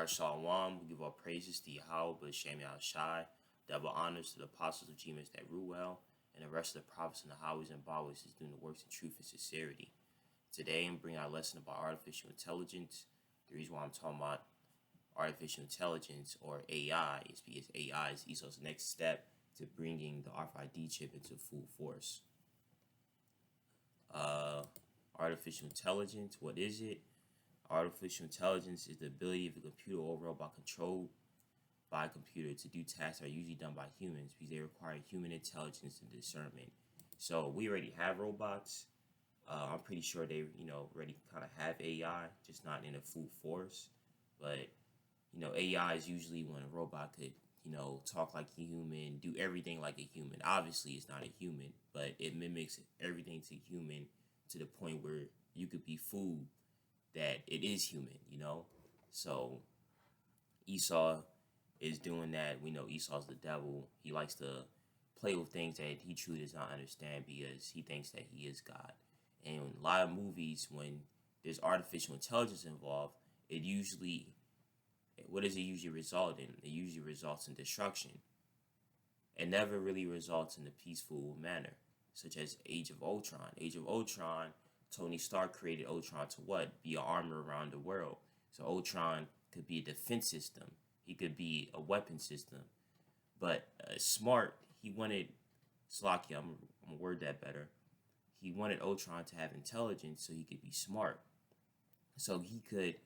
Shalom, we give all praises to Yahweh, B'Shem Shai, double honors to the apostles of Jesus that rule well, and the rest of the prophets and the highways and byways is doing the works in truth and sincerity. Today, I'm bringing our lesson about artificial intelligence. The reason why I'm talking about artificial intelligence, or AI, is because AI is Esau's next step to bringing the Rfid chip into full force. Artificial intelligence, what is it? Artificial intelligence is the ability of a computer or robot controlled by a computer to do tasks that are usually done by humans because they require human intelligence and discernment. So we already have robots. I'm pretty sure they, already kind of have AI, just not in a full force. But, AI is usually when a robot could, talk like a human, do everything like a human. Obviously, it's not a human, but it mimics everything to human to the point where you could be fooled that it is human, So Esau is doing that. We know Esau's the devil. He likes to play with things that he truly does not understand because he thinks that he is God. And in a lot of movies, when there's artificial intelligence involved, what does it usually result in? It usually results in destruction. It never really results in a peaceful manner, such as Age of Ultron. Age of Ultron, Tony Stark created Ultron to what? Be an armor around the world. So Ultron could be a defense system. He could be a weapon system. But smart, he wanted, Slakia, I'm going to word that better. He wanted Ultron to have intelligence so he could be smart. So he could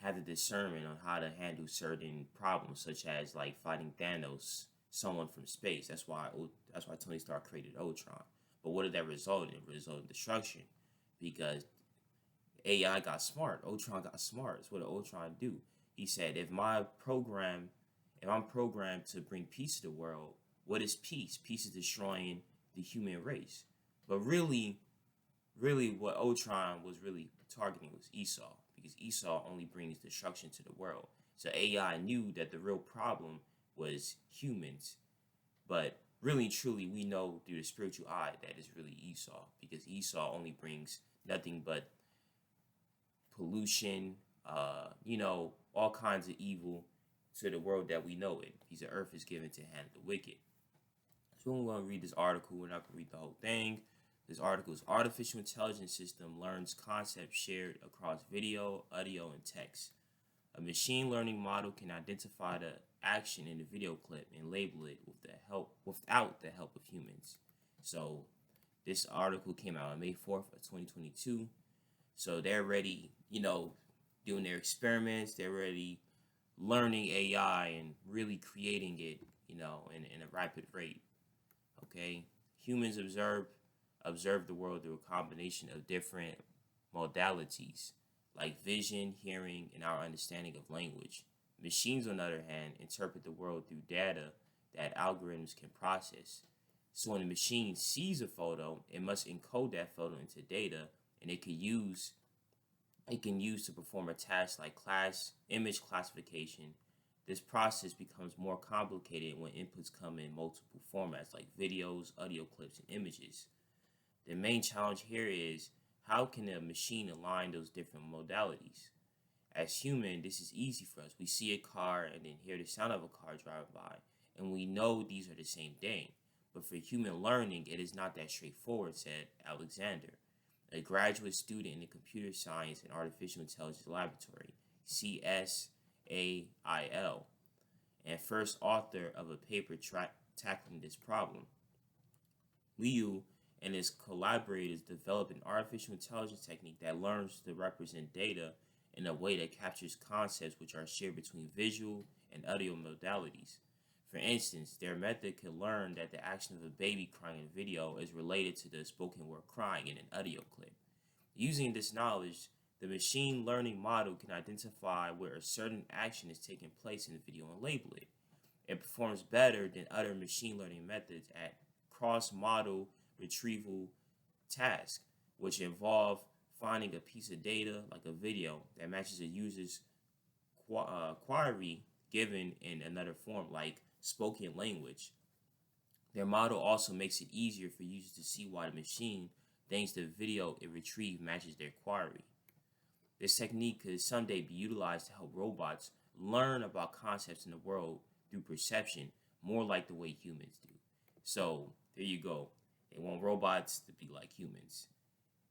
have the discernment on how to handle certain problems, such as like fighting Thanos, someone from space. That's why Tony Stark created Ultron. But what did that result in? It resulted in destruction. Because AI got smart. Ultron got smart. That's what did Ultron do. He said, if I'm programmed to bring peace to the world, what is peace? Peace is destroying the human race. But really what Ultron was really targeting was Esau, because Esau only brings destruction to the world. So AI knew that the real problem was humans. But really and truly, we know through the spiritual eye that it's really Esau, because Esau only brings nothing but pollution, all kinds of evil to the world that we know it. Because the earth is given to hand the wicked. So we're going to read this article. We're not going to read the whole thing. This article is Artificial Intelligence System Learns Concepts Shared Across Video, Audio, and Text. A machine learning model can identify the action in the video clip and label it without the help of humans. So this article came out on May 4th of 2022. So they're already, doing their experiments. They're already learning AI and really creating it, in a rapid rate. Okay, humans observe the world through a combination of different modalities, like vision, hearing, and our understanding of language. Machines, on the other hand, interpret the world through data that algorithms can process. So when a machine sees a photo, it must encode that photo into data, and it can use to perform a task like image classification. This process becomes more complicated when inputs come in multiple formats like videos, audio clips, and images. The main challenge here is, how can a machine align those different modalities? As human, this is easy for us. We see a car and then hear the sound of a car driving by, and we know these are the same thing. But for human learning, it is not that straightforward, said Alexander, a graduate student in the Computer Science and Artificial Intelligence Laboratory, CSAIL, and first author of a paper tackling this problem. Liu and his collaborators developed an artificial intelligence technique that learns to represent data in a way that captures concepts which are shared between visual and audio modalities. For instance, their method can learn that the action of a baby crying in a video is related to the spoken word crying in an audio clip. Using this knowledge, the machine learning model can identify where a certain action is taking place in the video and label it. It performs better than other machine learning methods at cross-model retrieval tasks, which involve finding a piece of data, like a video, that matches a user's query given in another form, like spoken language. Their model also makes it easier for users to see why the machine thinks the video it retrieved matches their query. This technique could someday be utilized to help robots learn about concepts in the world through perception, more like the way humans do. So there you go. They want robots to be like humans.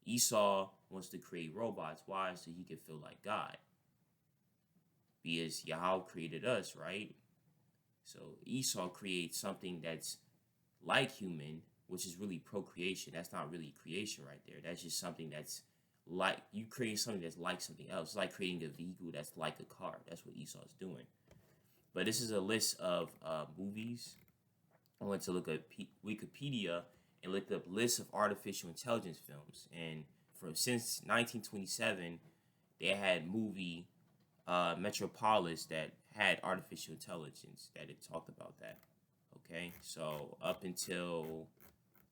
Esau wants to create robots. Why? So he can feel like God. Because Yahweh created us, right? So Esau creates something that's like human, which is really procreation. That's not really creation right there. That's just something that's like, you create something that's like something else. It's like creating a vehicle that's like a car. That's what Esau is doing. But this is a list of movies. I went to look at Wikipedia and looked up lists of artificial intelligence films. And since 1927, they had movie Metropolis that had artificial intelligence that it talked about that. Okay, so up until,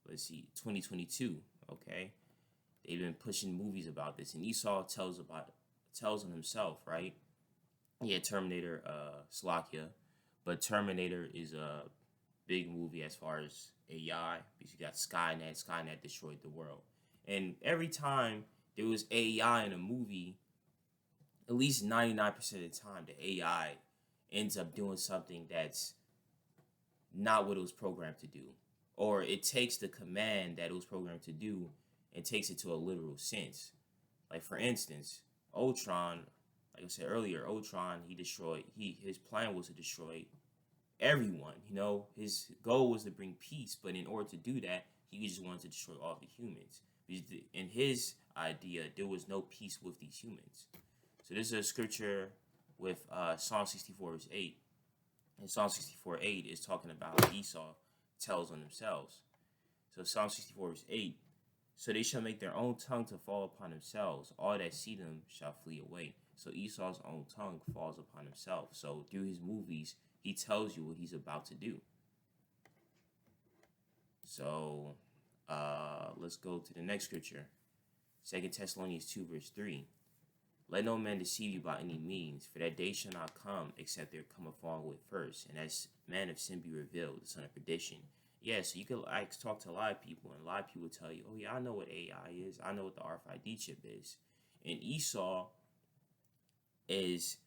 let's see, 2022. Okay, they've been pushing movies about this, and Esau tells on himself, right? Yeah, Terminator, Slovakia, but Terminator is a big movie as far as AI, because you got Skynet. Skynet destroyed the world, and every time there was AI in a movie, at least 99% of the time, the AI ends up doing something that's not what it was programmed to do. Or it takes the command that it was programmed to do and takes it to a literal sense. Like, for instance, Ultron, like I said earlier, Ultron, his plan was to destroy everyone. His goal was to bring peace, but in order to do that, he just wanted to destroy all the humans. Because in his idea, there was no peace with these humans. So this is a scripture with Psalm 64 verse 8. And Psalm 64:8 is talking about Esau tells on themselves. So Psalm 64 verse 8. So they shall make their own tongue to fall upon themselves. All that see them shall flee away. So Esau's own tongue falls upon himself. So through his movies, he tells you what he's about to do. So let's go to the next scripture. 2 Thessalonians 2 verse 3. Let no man deceive you by any means, for that day shall not come, except there come a falling away first, and as man of sin be revealed, the son of perdition. Yeah, so you can talk to a lot of people, and a lot of people tell you, oh yeah, I know what AI is, I know what the Rfid chip is. And Esau is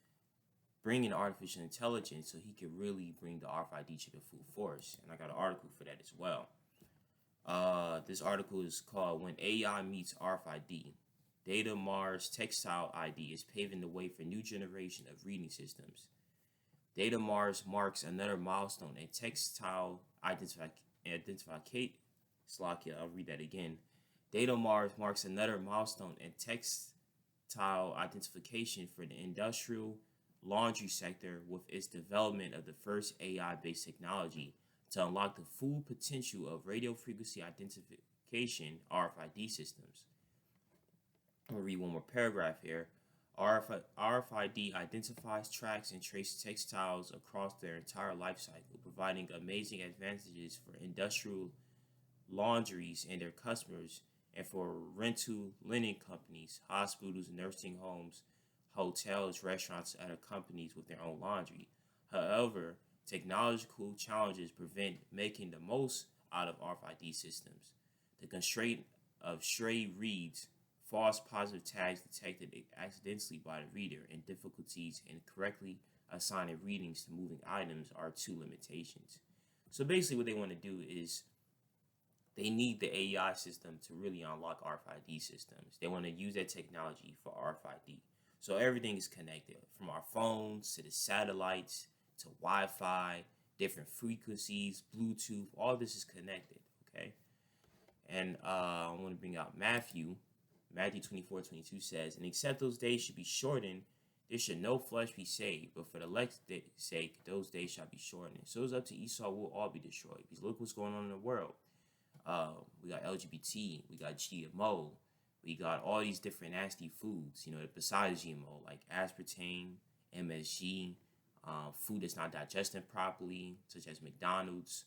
bringing artificial intelligence so he can really bring the Rfid chip in full force. And I got an article for that as well. This article is called When AI Meets RFID. Data Mars Textile ID is paving the way for new generation of reading systems. Data Mars marks another milestone in textile identification. Slovakia, I'll read that again. Data Mars marks another milestone in textile identification for the industrial laundry sector with its development of the first AI-based technology to unlock the full potential of radio frequency identification RFID systems. I'm going to read one more paragraph here. RFID identifies, tracks, and traces textiles across their entire life cycle, providing amazing advantages for industrial laundries and their customers, and for rental linen companies, hospitals, nursing homes, hotels, restaurants, and other companies with their own laundry. However, technological challenges prevent making the most out of RFID systems. The constraint of stray reads, false positive tags detected accidentally by the reader, and difficulties in correctly assigning readings to moving items are two limitations. So basically what they want to do is they need the AI system to really unlock RFID systems. They want to use that technology for RFID. So everything is connected, from our phones to the satellites to Wi-Fi, different frequencies, Bluetooth, all this is connected, okay? And I want to bring out Matthew 24:22 says, and except those days should be shortened, there should no flesh be saved, but for the elect's sake, those days shall be shortened. So it's up to Esau, we'll all be destroyed. Because look what's going on in the world. We got LGBT, we got GMO, we got all these different nasty foods, besides GMO, like aspartame, MSG, food that's not digested properly, such as McDonald's,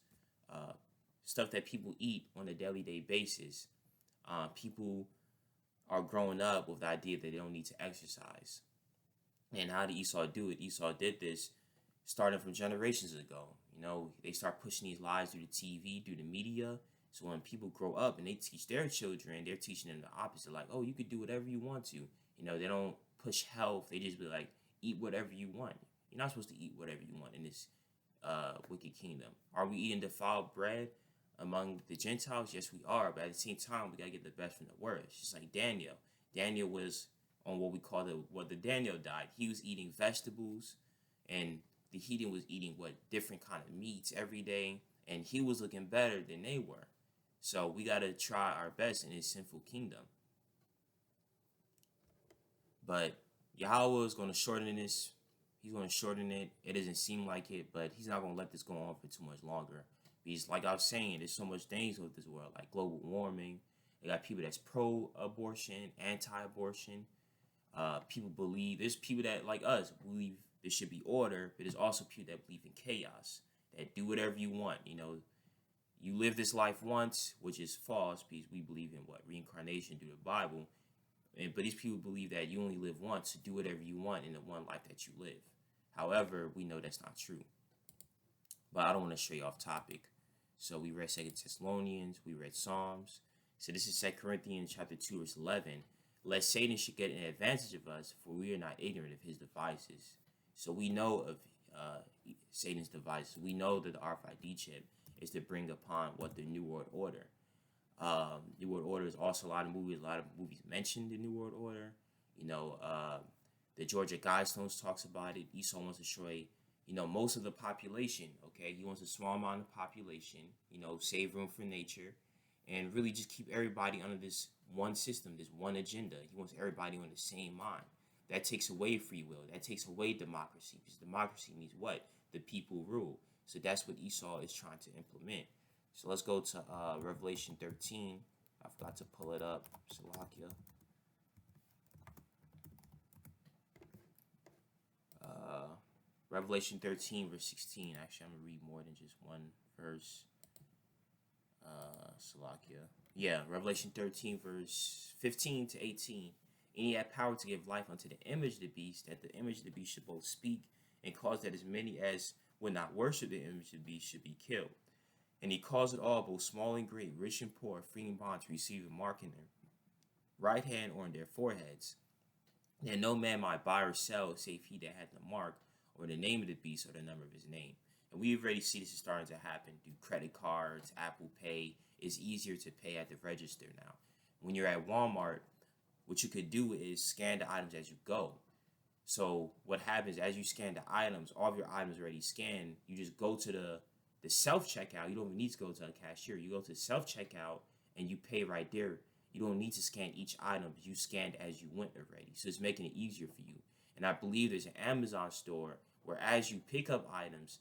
stuff that people eat on a daily day basis. People are growing up with the idea that they don't need to exercise. And how did Esau do it? Esau did this starting from generations ago. They start pushing these lies through the TV, through the media. So when people grow up and they teach their children, they're teaching them the opposite. Like, oh, you could do whatever you want to. They don't push health. They just be like, eat whatever you want. You're not supposed to eat whatever you want in this wicked kingdom. Are we eating defiled bread among the Gentiles? Yes, we are. But at the same time, we gotta get the best from the worst. Just like Daniel. Daniel was on what we call the Daniel died. He was eating vegetables, and the heathen was eating different kind of meats every day, and he was looking better than they were. So we gotta try our best in his sinful kingdom. But Yahweh is gonna shorten this. He's gonna shorten it. It doesn't seem like it, but he's not gonna let this go on for too much longer. Because like I was saying, there's so much things with this world, like global warming. They got people that's pro-abortion, anti-abortion. There's people that like us believe there should be order, but there's also people that believe in chaos, that do whatever you want. You live this life once, which is false because we believe in reincarnation through the Bible. But these people believe that you only live once, to do whatever you want in the one life that you live. However, we know that's not true. But I don't want to stray off topic. So we read 2 Thessalonians, we read Psalms. So this is 2 Corinthians chapter 2, verse 11. Lest Satan should get an advantage of us, for we are not ignorant of his devices. So we know of Satan's devices. We know that the Rfid chip is to bring upon the New World Order. New World Order is also a lot of movies mention the New World Order. The Georgia Guidestones talks about it. Esau wants to destroy, most of the population. Okay, he wants a small amount of population. Save room for nature, and really just keep everybody under this one system, this one agenda. He wants everybody on the same mind. That takes away free will. That takes away democracy, because democracy means what? The people rule. So that's what Esau is trying to implement. So let's go to Revelation 13. I forgot to pull it up. Salakia. Revelation 13, verse 16. Actually, I'm going to read more than just one verse. Salakia. Yeah, Revelation 13, verse 15 to 18. And he had power to give life unto the image of the beast, that the image of the beast should both speak and cause that as many as would not worship the image of the beast should be killed. And he caused it all, both small and great, rich and poor, free and bond, to receive a mark in their right hand or in their foreheads. And no man might buy or sell, save he that had the mark, or the name of the beast, or the number of his name. And we already see this is starting to happen through credit cards, Apple Pay. It's easier to pay at the register now. When you're at Walmart, what you could do is scan the items as you go. So what happens, as you scan the items, all of your items already scanned, you just go to the self-checkout. You don't even need to go to a cashier. You go to self-checkout and you pay right there. You don't need to scan each item. You scanned as you went already. So it's making it easier for you. And I believe there's an Amazon store where as you pick up items,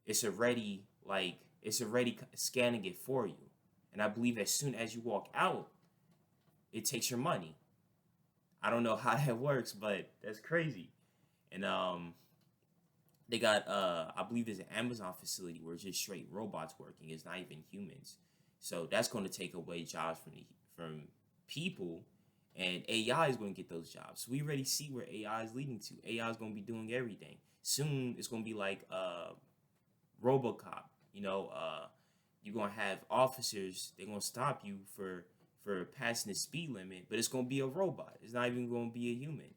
it's already scanning it for you. And I believe as soon as you walk out, it takes your money. I don't know how that works, but that's crazy. And they got I believe there's an Amazon facility where it's just straight robots working. It's not even humans. So that's going to take away jobs from people, and AI is going to get those jobs. So we already see where AI is leading to. AI is going to be doing everything. Soon it's going to be like RoboCop. You're going to have officers. They're going to stop you for passing the speed limit, but it's going to be a robot. It's not even going to be a human.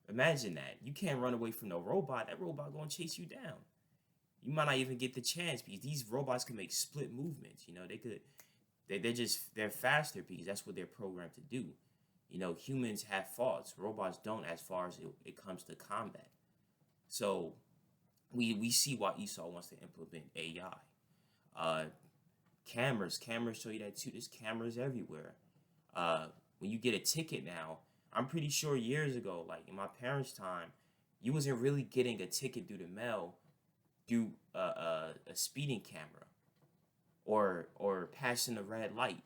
Imagine that. You can't run away from no robot. That robot going to chase you down. You might not even get the chance, because these robots can make split movements. They're faster because that's what they're programmed to do. Humans have faults. Robots don't, as far as it comes to combat. So we see why Esau wants to implement AI. Cameras show you that too. There's cameras everywhere. When you get a ticket now, I'm pretty sure years ago, like in my parents' time, you wasn't really getting a ticket through the mail through a speeding camera or passing a red light.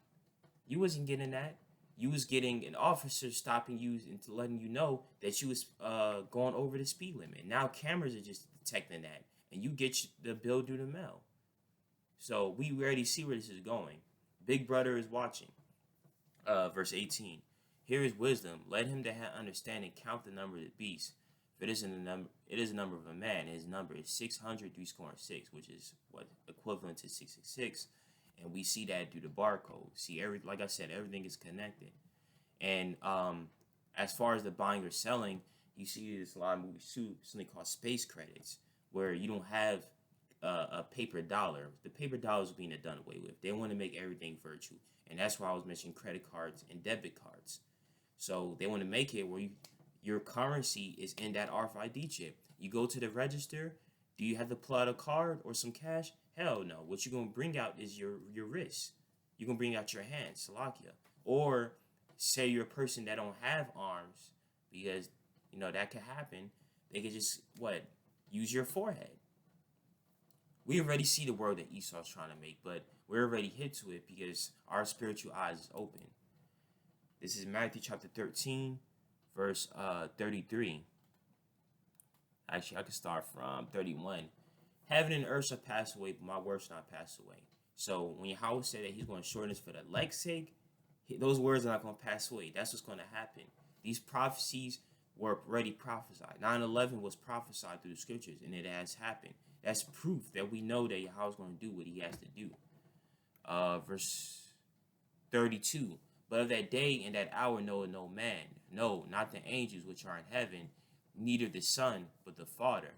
You wasn't getting that. You was getting an officer stopping you and letting you know that you was going over the speed limit. Now cameras are just detecting that, and you get the bill through the mail. So we already see where this is going. Big Brother is watching. Verse 18. Here is wisdom. Let him that hath understanding count the number of the beast. If it is a number of a man. His number is 600 which is equivalent to 666. And we see that through the barcode. See, like I said, everything is connected. And as far as the buying or selling, You see this a lot of movies too, something called space credits, where you don't have a paper dollar. The paper dollar is being done away with. They want to make everything virtual, and that's why I was mentioning credit cards and debit cards. So they want to make it where your currency is in that RFID chip. You go to the register. Do you have to pull out a card or some cash? Hell no. What you're gonna bring out is your wrist. You're gonna bring out your hand, Salakia. Or say you're a person that don't have arms, because that could happen. They could just use your forehead. We already see the world that Esau's trying to make, but we're already hit to it because our spiritual eyes is open. This is Matthew chapter 13, verse 33. Actually, I can start from 31. Heaven and earth shall pass away, but my words shall not pass away. So when Yahweh said that he's going to shorten this for the elect's sake, those words are not going to pass away. That's what's going to happen. These prophecies were already prophesied. 9/11 was prophesied through the scriptures, and it has happened. That's proof that we know that Yahweh is going to do what he has to do. Verse 32. But of that day and that hour knoweth no man, no, not the angels which are in heaven, neither the Son, but the Father.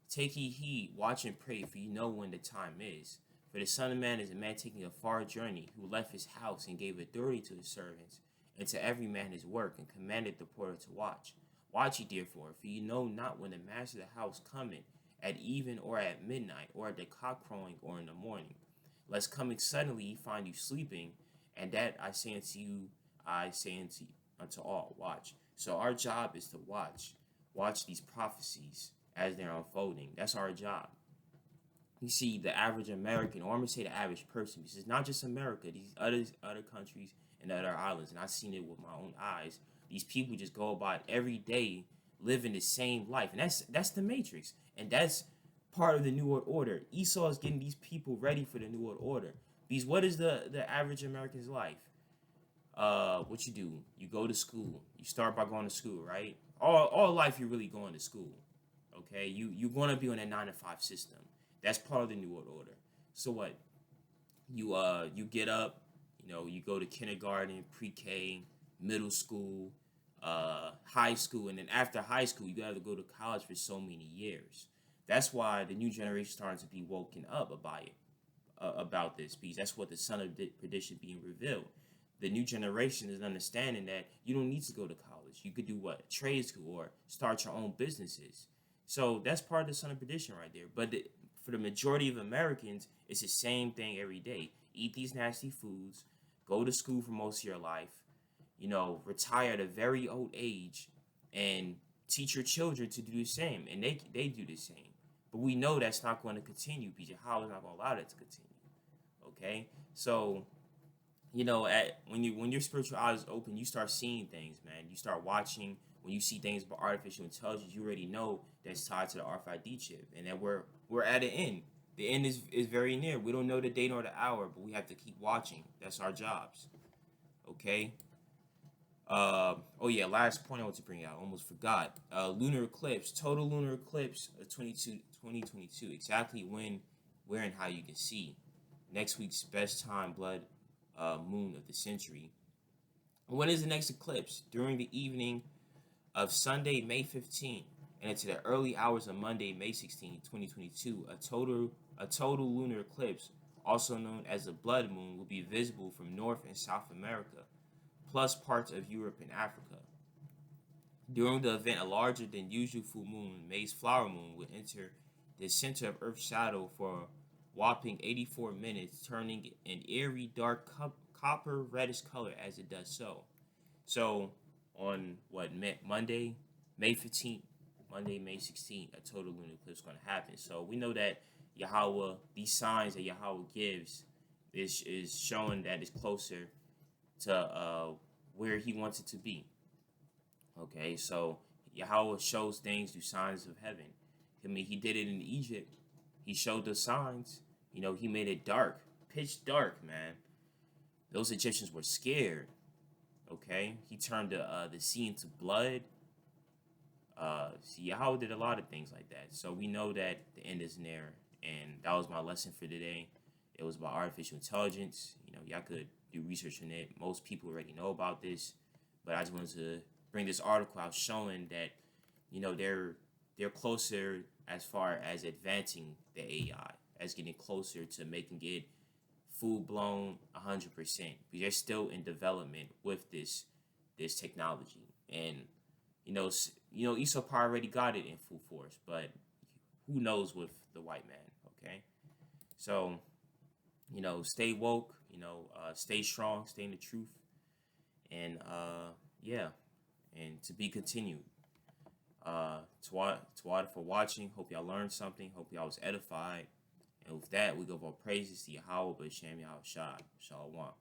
Take ye heed, watch and pray, for you know when the time is. For the Son of Man is a man taking a far journey, who left his house and gave authority to his servants, and to every man his work, and commanded the porter to watch. Watch ye therefore, for you know not when the master of the house cometh, at even or at midnight, or at the cock crowing, or in the morning. Lest coming suddenly he find you sleeping, and that I say unto you, unto all, watch. So our job is to watch these prophecies as they're unfolding. That's our job. You see, the average American, or I'm gonna say the average person, because it's not just America, these other countries and other islands, and I've seen it with my own eyes. These people just go about every day living the same life, and that's the matrix, and that's part of the New World Order. Esau is getting these people ready for the New World Order. Because what is the average American's life? What you do? You go to school. You start by going to school, right? All life you're really going to school. Okay, you're gonna be on a 9-to-5 system. That's part of the New World Order. So what? You get up. You go to kindergarten, pre-K, middle school, high school, and then after high school, you got to go to college for so many years. That's why the new generation is starting to be woken up about this, because that's what the son of perdition being revealed. The new generation is understanding that you don't need to go to college. You could do trade school or start your own businesses. So that's part of the son of perdition right there. But for the majority of Americans, it's the same thing every day. Eat these nasty foods, go to school for most of your life, retire at a very old age, and teach your children to do the same. And they do the same. But we know that's not going to continue, because Yahweh is not going to allow that to continue. Okay? So, when your spiritual eyes open, you start seeing things, man. You start watching. When you see things about artificial intelligence, you already know that's tied to the RFID chip, and that we're at an end. The end is very near. We don't know the day nor the hour, but we have to keep watching. That's our jobs. Okay? Last point I want to bring out. Almost forgot. Lunar eclipse. Total lunar eclipse of 2022. Exactly when, where, and how you can see. Next week's best time blood moon of the century. When is the next eclipse? During the evening of Sunday, May 15th, and into the early hours of Monday, May 16th, 2022, a total lunar eclipse, also known as a blood moon, will be visible from North and South America, plus parts of Europe and Africa. During the event, a larger than usual full moon, May's flower moon, will enter the center of Earth's shadow for a whopping 84 minutes, turning an eerie dark copper reddish color as it does so. So on Monday, May 15th, Monday, May 16th, a total lunar eclipse is going to happen. So we know that Yahweh, these signs that Yahweh gives, is showing that it's closer to where he wants it to be. Okay, so Yahweh shows things through signs of heaven. I mean, he did it in Egypt. He showed the signs. He made it dark, pitch dark, man. Those Egyptians were scared. Okay, he turned the sea into blood. Yahweh did a lot of things like that. So we know that the end is near, and that was my lesson for today. It was about artificial intelligence. Y'all could do research on it. Most people already know about this, but I just wanted to bring this article out showing that, they're closer as far as advancing the AI, as getting closer to making it full blown 100%. They're still in development with this technology, and Esau already got it in full force, but who knows with the white man? Okay, so stay woke, stay strong, stay in the truth, and yeah, and to be continued. To all for watching. Hope y'all learned something. Hope y'all was edified. And with that, we go for praises to Yahweh, B'Shem Yahweh Shai. Shalom.